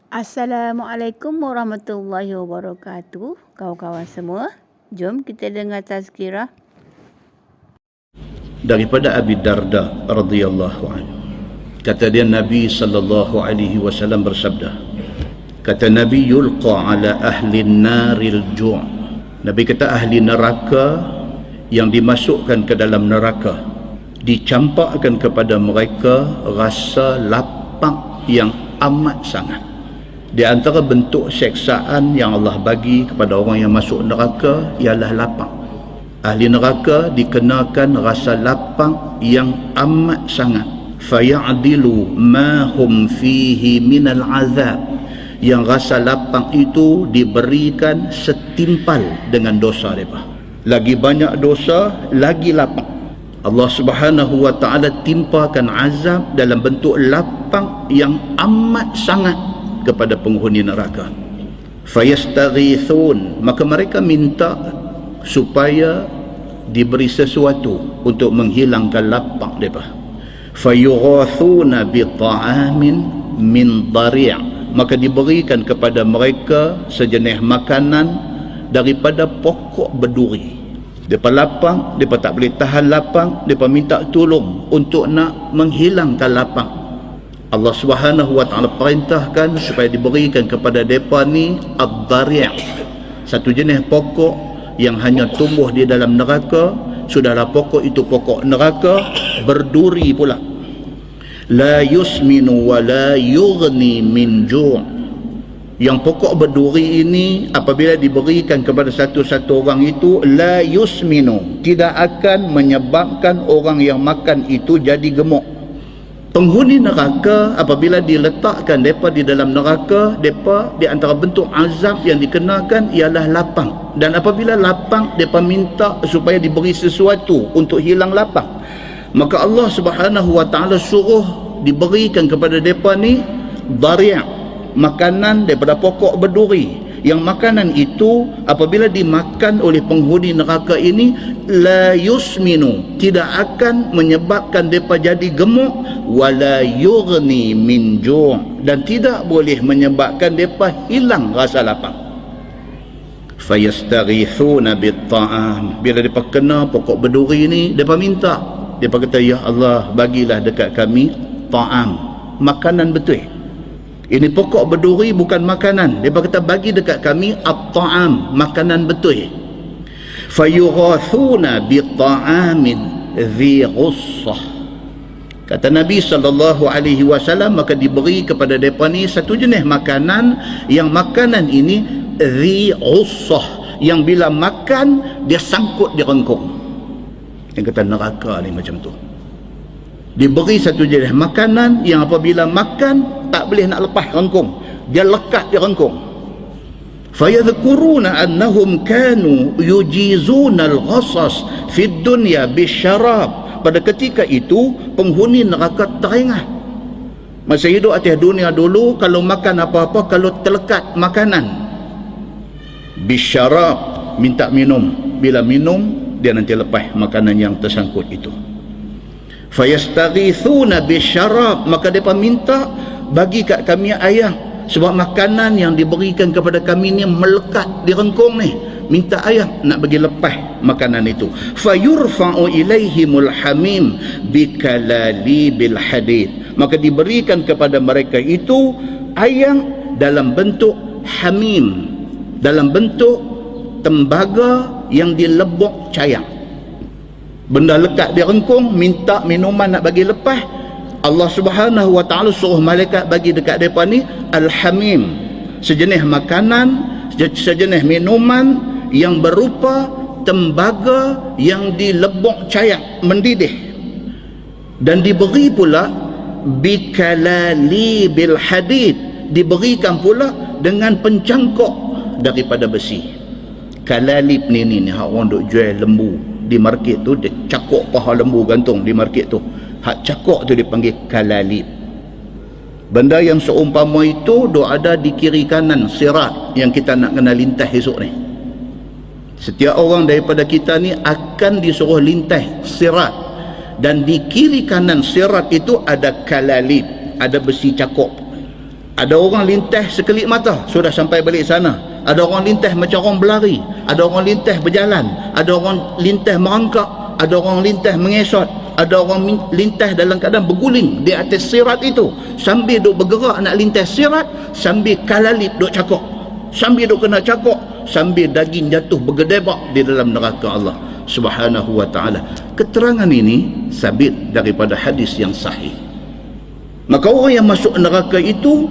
Assalamualaikum warahmatullahi wabarakatuh. Kawan-kawan semua, jom kita dengar tazkirah daripada Abi Darda radhiyallahu anhu. Kata dia, Nabi sallallahu alaihi wasallam bersabda, kata Nabi, yulqa ala ahli naril ju'. Nabi kata ahli neraka yang dimasukkan ke dalam neraka, dicampakkan kepada mereka rasa lapang yang amat sangat. Di antara bentuk seksaan yang Allah bagi kepada orang yang masuk neraka ialah lapang. Ahli neraka dikenakan rasa lapang yang amat sangat. Faya'dilu ma hum fihi minal azab. Yang rasa lapang itu diberikan setimpal dengan dosa mereka. Lagi banyak dosa, lagi lapang. Allah Subhanahu wa ta'ala timpakan azab dalam bentuk lapang yang amat sangat kepada penghuni neraka. Fayastaghithun, maka mereka minta supaya diberi sesuatu untuk menghilangkan lapang mereka. Fayughathuna bi ta'amin min dari', maka diberikan kepada mereka sejenis makanan daripada pokok berduri. Mereka lapang, mereka tak boleh tahan lapang, mereka minta tolong untuk nak menghilangkan lapang. Allah Subhanahu wa ta'ala perintahkan supaya diberikan kepada mereka ni ad-dari', satu jenis pokok yang hanya tumbuh di dalam neraka. Sudahlah pokok itu pokok neraka, berduri pula. La yusminu wa la yughni min ju'. Yang pokok berduri ini apabila diberikan kepada satu-satu orang itu, la yusminu, tidak akan menyebabkan orang yang makan itu jadi gemuk. Penghuni neraka apabila diletakkan mereka di dalam neraka, mereka di antara bentuk azab yang dikenakan ialah lapang. Dan apabila lapang, mereka minta supaya diberi sesuatu untuk hilang lapang. Maka Allah Subhanahu wa ta'ala suruh diberikan kepada mereka ni dari', makanan daripada pokok berduri. Yang makanan itu apabila dimakan oleh penghuni neraka ini, la yusminu, tidak akan menyebabkan mereka jadi gemuk, wala yughni min ju', dan tidak boleh menyebabkan mereka hilang rasa lapang. Fayastaghithuna bit ta'am, bila mereka kena pokok berduri ni, mereka minta, mereka kata, ya Allah, bagilah dekat kami ta'am, makanan betul. Ini pokok berduri bukan makanan. Dia kata bagi dekat kami at-ta'am, makanan betul. Fayughathuna bi-ta'amin dhi ghussah. Kata Nabi sallallahu alaihi wasallam, maka diberi kepada mereka ni satu jenis makanan, yang makanan ini dhi ghussah, yang bila makan dia sangkut di rengkung. Yang kata neraka ni macam tu. Diberi satu jenis makanan yang apabila makan tak boleh nak lepas rengkung, dia lekat di rengkung. Fayadhkuruna annahum kanu yujizuna al-ghasas fi dunya bisyarab. Pada ketika itu penghuni neraka teringat masa hidup atas dunia dulu, kalau makan apa-apa, kalau terlekat makanan bisyarab, minta minum, bila minum dia nanti lepas makanan yang tersangkut itu. Fayastaghithuna bisyarab, maka mereka minta bagi kat kami air, sebab makanan yang diberikan kepada kami ni melekat di rengkung ni, minta air nak bagi lepas makanan itu. Fayurfa'u ilaihimul hamim bikalali bil hadid, maka diberikan kepada mereka itu air dalam bentuk hamim, dalam bentuk tembaga yang dilebok cayang. Benda lekat di rengkung, minta minuman nak bagi lepas, Allah Subhanahu wa ta'ala suruh malaikat bagi dekat mereka ni al-hamim, sejenis makanan, sejenis minuman yang berupa tembaga yang dilebok cayang, mendidih. Dan diberi pula bikalali bil hadid, diberikan pula dengan pencangkok daripada besi. Kalalib ni orang duk jual lembu di market tu, dia cakok paha lembu gantung di market tu, hak cakok tu dipanggil kalalib. Benda yang seumpama itu duk ada di kiri kanan sirat yang kita nak kena lintas esok ni. Setiap orang daripada kita ni akan disuruh lintas sirat, dan di kiri kanan sirat itu ada kalalib, ada besi cakok. Ada orang lintas sekelip mata sudah sampai balik sana. Ada orang lintas macam orang berlari, ada orang lintas berjalan, ada orang lintas merangkak, ada orang lintas mengesot, ada orang lintas dalam keadaan berguling di atas sirat itu, sambil duk bergerak nak lintas sirat, sambil kalalip duk cakok, sambil duk kena cakok, sambil daging jatuh bergedebak di dalam neraka Allah Subhanahu wa ta'ala. Keterangan ini sabit daripada hadis yang sahih. Maka orang yang masuk neraka itu,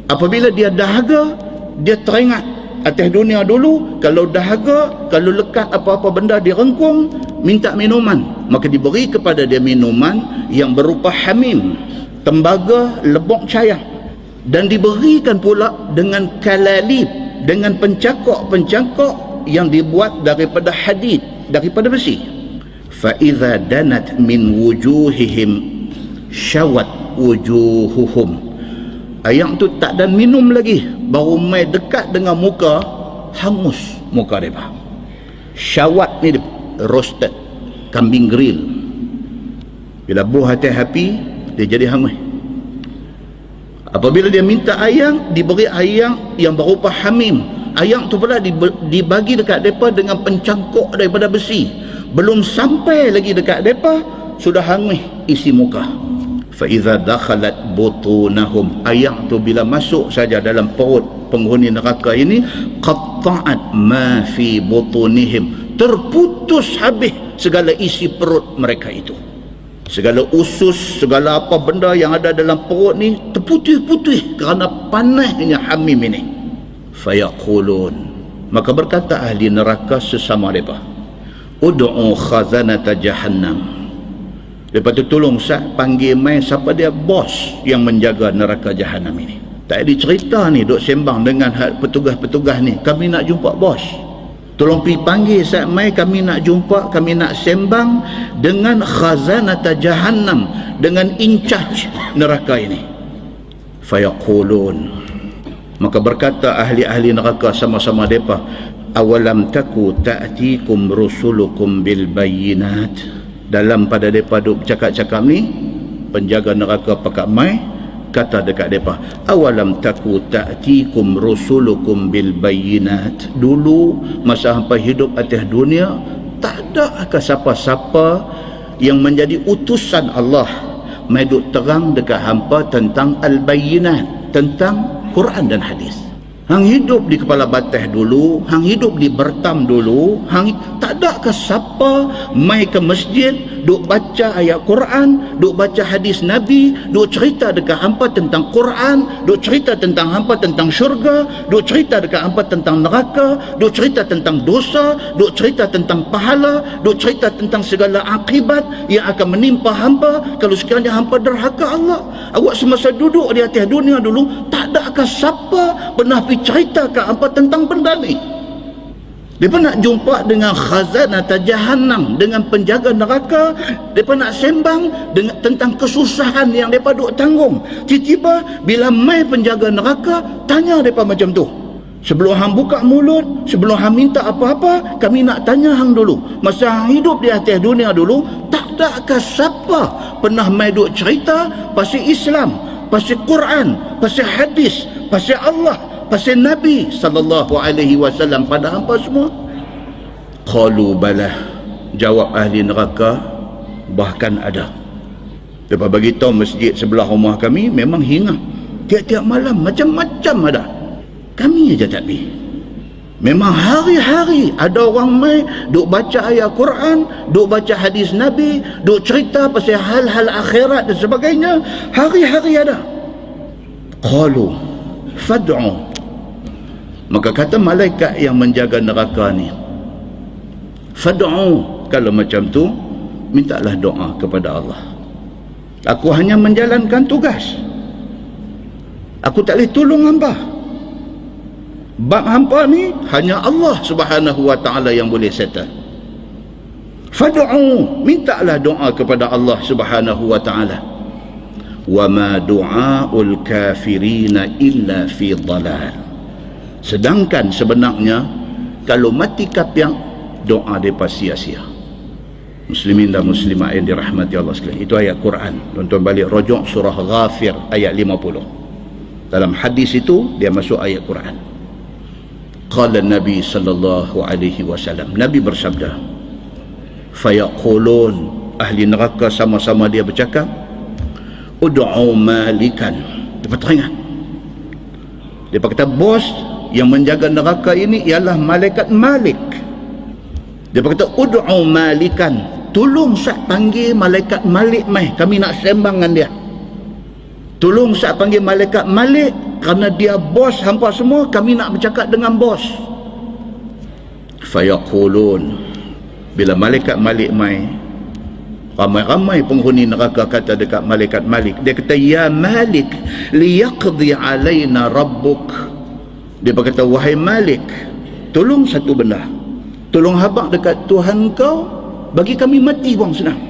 apabila dia dahaga, dia teringat atas dunia dulu, kalau dahaga, kalau lekat apa-apa benda direngkung, minta minuman, maka diberi kepada dia minuman yang berupa hamim, tembaga lebok cayang, dan diberikan pula dengan kalalib, dengan pencakok-pencakok yang dibuat daripada hadid, daripada besi. Fa idza danat min wujuhihim syawat wujuhuhum. Ayam tu tak ada minum lagi, baru mai dekat dengan muka, hangus muka mereka. Syawat ni roasted, kambing grill. Bila buah hati api, dia jadi hangus. Apabila dia minta ayam, diberi ayam yang berupa hamim. Ayam tu pula dibagi dekat mereka dengan pencangkok daripada besi. Belum sampai lagi dekat mereka, sudah hangus isi muka. فَإِذَا دَخَلَتْ بُطُونَهُمْ. Ayam tu bila masuk saja dalam perut penghuni neraka ini, قَطَّعَتْ مَا فِي بُطُونِهِمْ. Terputus habis segala isi perut mereka itu. Segala usus, segala apa benda yang ada dalam perut ni terputih-putih kerana panasnya hamim ini. فَيَقُولُونَ. Maka berkata ahli neraka sesama mereka, ud'u khazanata jahannam. Lepas tu tolong panggil mai siapa dia bos yang menjaga neraka jahanam ini. Tak ada cerita ni duk sembang dengan petugas-petugas ni, kami nak jumpa bos. Tolong pergi panggil mai, kami nak jumpa, kami nak sembang dengan khazanata jahannam, dengan in charge neraka ini. Fayaqulun. Maka berkata ahli-ahli neraka sama-sama depa, awalam taku ta'tikum rusulukum bil bayyinat. Dalam pada mereka duk cakap-cakap ni, penjaga neraka pakat mai kata dekat mereka, awalam taku ta'tikum rusulukum bil bayyinat. Dulu masa hampa hidup atas dunia, tak ada ke siapa-siapa yang menjadi utusan Allah mai duk terang dekat hampa tentang al-bayyinat, tentang Quran dan hadis. Hang hidup di kepala batas dulu, hang hidup di Bertam dulu, hang tak ada ke siapa mai ke masjid duk baca ayat Quran, duk baca hadis Nabi, duk cerita dekat hampa tentang Quran, duk cerita tentang hampa tentang syurga, duk cerita dekat hampa tentang neraka, duk cerita tentang dosa, duk cerita tentang pahala, duk cerita tentang segala akibat yang akan menimpa hampa kalau sekiranya hampa derhaka Allah. Awak semasa duduk di atas dunia dulu, tak ada ke siapa pernah cerita ke hampa tentang benda ni. Mereka nak jumpa dengan khazanata jahannam, dengan penjaga neraka. Mereka nak sembang dengan tentang kesusahan yang mereka duk tanggung. Tiba-tiba bila mai penjaga neraka, tanya mereka macam tu, sebelum hang buka mulut, sebelum hang minta apa-apa, kami nak tanya hang dulu, masa hang hidup di atas dunia dulu, tak ada ke siapa pernah mai duk cerita pasal Islam, pasal Quran, pasal hadis, pasal Allah, pasal Nabi sallallahu alaihi wasallam pada hampa semua? Qalu bala. Jawab ahli neraka, bahkan ada. Lepas bagi tahu masjid sebelah rumah kami memang hinga. Tiap-tiap malam macam-macam ada. Kami aja tak pergi. Memang hari-hari ada orang mai duk baca ayat Quran, duk baca hadis Nabi, duk cerita pasal hal-hal akhirat dan sebagainya. Hari-hari ada. Qalu fad'u. Maka kata malaikat yang menjaga neraka ni, fad'u, kalau macam tu mintalah doa kepada Allah. Aku hanya menjalankan tugas, aku tak boleh tolong hamba. Bab hampa ni hanya Allah Subhanahu wa ta'ala yang boleh settle. Fad'u, mintalah doa kepada Allah Subhanahu wa ta'ala. Wa ma du'aul kafirina illa fi dhalal. Sedangkan sebenarnya kalau mati kapiang, doa mereka sia-sia. Muslimin dan muslimat yang dirahmati Allah sekalian, itu ayat Quran. Tuan-tuan balik rujuk surah Ghafir ayat 50. Dalam hadis itu dia masuk ayat Quran. Qala Nabi sallallahu alaihi wasallam, Nabi bersabda, fayaqulun, ahli neraka sama-sama dia bercakap, ud'u malikan. Dia teringat, dia kata bos yang menjaga neraka ini ialah malaikat Malik. Dia kata ud'u malikan, tolong sat panggil malaikat Malik mai, kami nak sembang dengan dia. Tolong sat panggil malaikat Malik kerana dia bos hampa semua, kami nak bercakap dengan bos. Fayaqulun, bila malaikat Malik mai, ramai-ramai penghuni neraka kata dekat malaikat Malik, dia kata ya Malik liyaqdi alaina rabbuk. Dia berkata wahai Malik, tolong satu benda, tolong habaq dekat Tuhan kau bagi kami mati buang senang.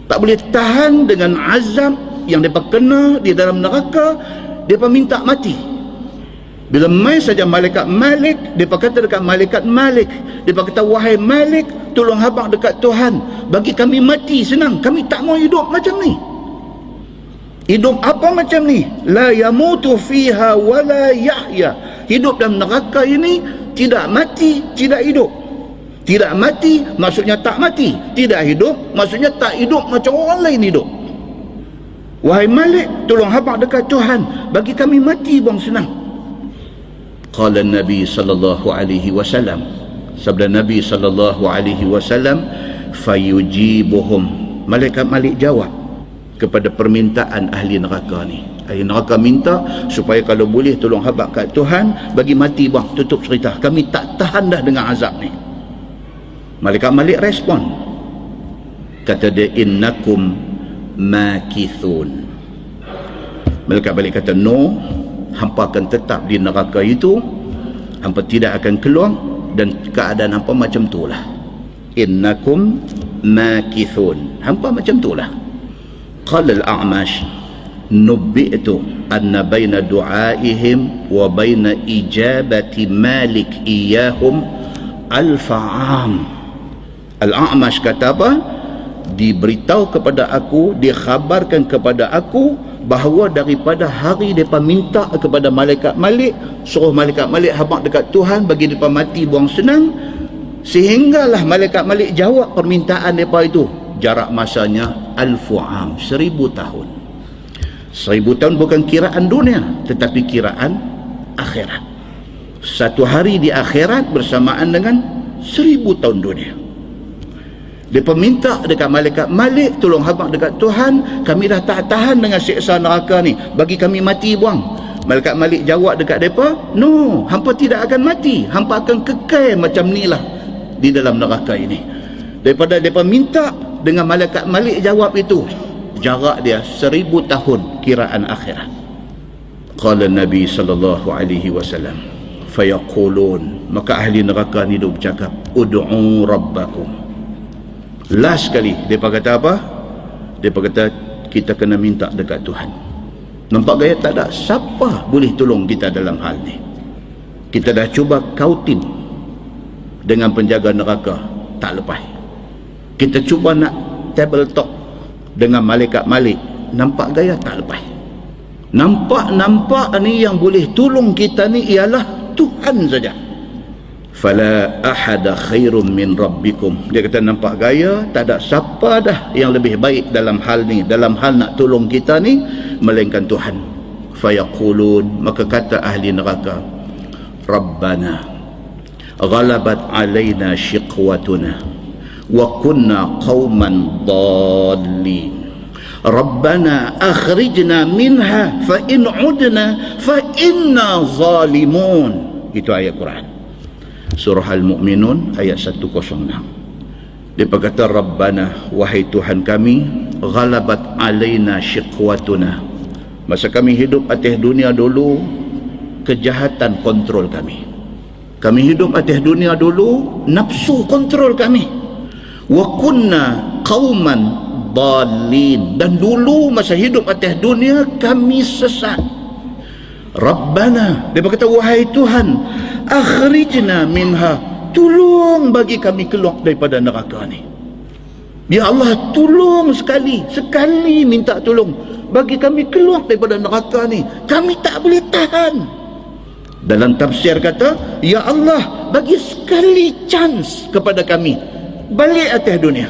Tak boleh tahan dengan azab yang mereka kena di dalam neraka, mereka minta mati. Bila mai saja malaikat Malik, mereka kata dekat malaikat Malik, mereka kata wahai Malik, tolong habaq dekat Tuhan bagi kami mati senang, kami tak mau hidup macam ni. Hidup apa macam ni? La yamutu fiha wa la yahya. Hidup dalam neraka ini tidak mati, tidak hidup. Tidak mati maksudnya tak mati, tidak hidup maksudnya tak hidup macam orang lain hidup. Wahai Malik, tolong habaq dekat Tuhan bagi kami mati buang senang. Qala Nabi sallallahu alaihi wasallam, sabda Nabi sallallahu alaihi wasallam, fayujibuhum, malaikat Malik jawab kepada permintaan ahli neraka ni. Ahli neraka minta supaya kalau boleh tolong habaq kat Tuhan bagi mati bang, tutup cerita, kami tak tahan dah dengan azab ni. Malaikat Malik respon, kata dia innakum makithun. Malaikat Malik kata no, hampa akan tetap di neraka itu, hampa tidak akan keluar, dan keadaan hampa macam itulah. Innakum makithun, hampa macam itulah. Qala al-A'mash, nubbi'tu anna baina du'aihim wa baina ijabati Malik iyahum al-fa'am. Al-A'mash kata apa? Diberitahu kepada aku, dikhabarkan kepada aku bahawa daripada hari mereka minta kepada malaikat Malik, suruh malaikat Malik habaq dekat Tuhan bagi mereka mati buang senang, sehinggalah malaikat Malik jawab permintaan mereka itu, jarak masanya al-fu'am, 1000 tahun. 1000 tahun bukan kiraan dunia, tetapi kiraan akhirat. Satu hari di akhirat bersamaan dengan 1000 tahun dunia. Dia minta dekat malaikat Malik, tolong habaq dekat Tuhan, kami dah tak tahan dengan siksa neraka ni, bagi kami mati buang. Malaikat Malik jawab dekat mereka, no, hampa tidak akan mati, hampa akan kekal macam ni lah di dalam neraka ini. Daripada mereka minta dengan malaikat Malik jawab itu, jarak dia 1000 tahun kiraan akhirat. Qala Nabi sallallahu alaihi wasallam, fayaqulun, maka ahli neraka ni duk bercakap, ud'u rabbakum. Last sekali mereka kata apa? Mereka kata kita kena minta dekat Tuhan. Nampak gaya tak ada siapa boleh tolong kita dalam hal ni. Kita dah cuba kautin dengan penjaga neraka, tak lepas. Kita cuba nak table talk dengan malaikat Malik, nampak gaya tak lepas. Nampak ni yang boleh tolong kita ni ialah Tuhan saja. Fala ahada khairum min rabbikum. Dia kata nampak gaya tak ada siapa dah yang lebih baik dalam hal ni, dalam hal nak tolong kita ni, melainkan Tuhan. Fayaqulun, maka kata ahli neraka, Rabbana ghalabat alaina shiqwatuna wa kunna qauman dallin. Rabbana akhrijna minha fa in udna fa inna zalimun. Itu ayat Quran, Surah Al-Mu'minun ayat 106. Dia berkata, Rabbana, wahai Tuhan kami, ghalabat alaina shiqwatuna. Masa kami hidup atas dunia dulu, kejahatan kontrol kami. Kami hidup atas dunia dulu, nafsu kontrol kami. Wa kunna qauman dhalin. Dan dulu masa hidup atas dunia, kami sesat. Rabbana, dia berkata, wahai Tuhan, akhrijna minha, tolong bagi kami keluar daripada neraka ni. Ya Allah, tolong sekali minta tolong bagi kami keluar daripada neraka ni, kami tak boleh tahan. Dalam tafsir kata, ya Allah, bagi sekali chance kepada kami balik atas dunia.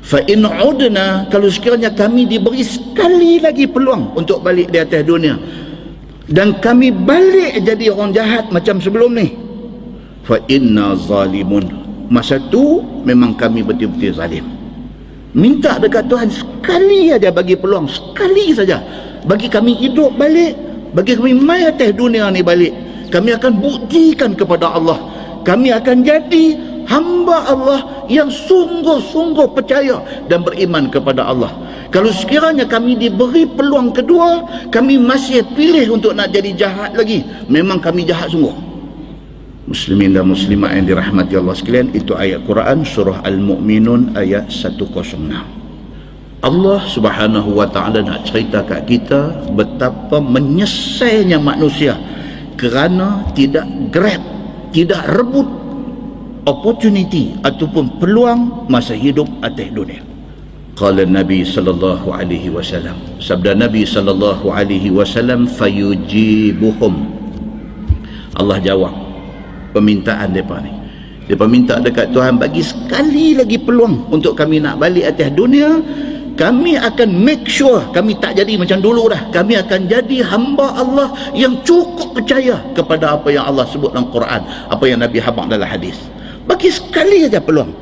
Fa in udna, kalau sekiranya kami diberi sekali lagi peluang untuk balik di atas dunia dan kami balik jadi orang jahat macam sebelum ni, fa inna zalimun, masa tu memang kami betul-betul zalim. Minta dekat Tuhan sekali aja, bagi peluang sekali saja, bagi kami hidup balik, bagi kami mai atas dunia ni balik. Kami akan buktikan kepada Allah, kami akan jadi hamba Allah yang sungguh-sungguh percaya dan beriman kepada Allah. Kalau sekiranya kami diberi peluang kedua, kami masih pilih untuk nak jadi jahat lagi, memang kami jahat sungguh. Muslimin dan muslimat yang dirahmati Allah sekalian, itu ayat Quran surah Al-Mu'minun ayat 106. Allah Subhanahu wa ta'ala nak cerita kat kita betapa menyesalnya manusia kerana tidak grab, tidak rebut opportunity ataupun peluang masa hidup atas dunia. Qala Nabi sallallahu alaihi wasallam, sabda Nabi sallallahu alaihi wasallam, fayujibuhum, Allah jawab permintaan mereka ni. Mereka minta dekat Tuhan, bagi sekali lagi peluang untuk kami nak balik atas dunia, kami akan make sure kami tak jadi macam dulu dah. Kami akan jadi hamba Allah yang cukup percaya kepada apa yang Allah sebut dalam Quran, apa yang Nabi habaq dalam hadis. Bagi sekali aja peluang.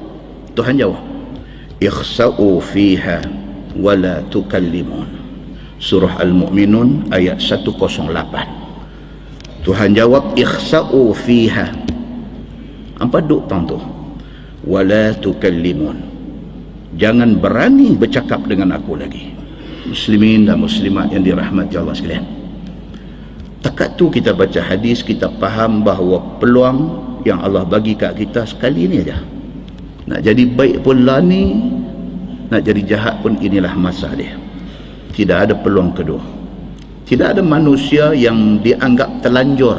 Tuhan jawab, ikhsa'u fiha wa la tukallimun. Surah Al-Mu'minun ayat 108. Tuhan jawab, ikhsa'u fiha, apa duk tang tu, wa la tukallimun, jangan berani bercakap dengan aku lagi. Muslimin dan muslimat yang dirahmati Allah sekalian, takat tu kita baca hadis, kita faham bahawa peluang yang Allah bagi kat kita sekali ni aja. Nak jadi baik pun lah ni, nak jadi jahat pun inilah masa dia. Tidak ada peluang kedua. Tidak ada manusia yang dianggap telanjur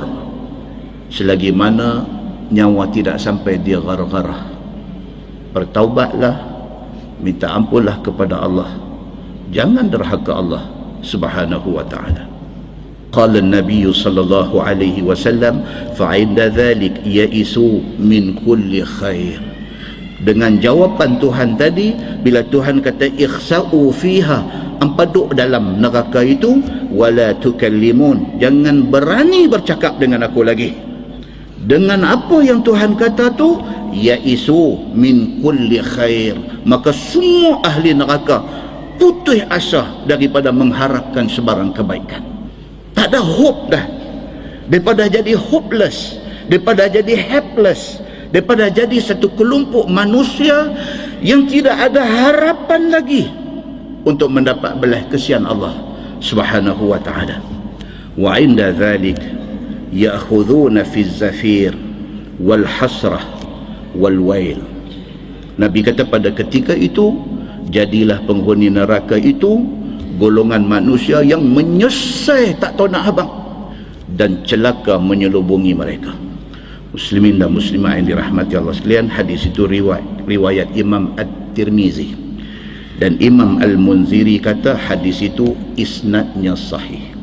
selagi mana nyawa tidak sampai dia garah-garah. Bertaubatlah, minta ampunlah kepada Allah, jangan derhaka Allah Subhanahu wa ta'ala. Qala an-nabiy sallallahu alaihi wasallam, fa 'inda dhalik ya'isu min kulli khair. Dengan jawapan Tuhan tadi, bila Tuhan kata ikhsa'u fiha, ampaduk dalam neraka itu, wala tukallimun, jangan berani bercakap dengan aku lagi. Dengan apa yang Tuhan kata tu, ya'isu min kulli khair, maka semua ahli neraka putus asa daripada mengharapkan sebarang kebaikan. Tak ada hope dah. Daripada jadi hopeless, daripada jadi helpless, daripada jadi satu kelompok manusia yang tidak ada harapan lagi untuk mendapat belas kasihan Allah Subhanahu wa ta'ala. Wa 'inda dhalik ya'khudhuna fi zafir wal hasrah wal wail. Nabi kata pada ketika itu, jadilah penghuni neraka itu golongan manusia yang menyesal tak tahu nak habaq, dan celaka menyelubungi mereka. Muslimin dan muslimat yang dirahmati Allah sekalian, hadis itu riwayat Imam At-Tirmizi, dan Imam Al-Munziri kata hadis itu isnadnya sahih.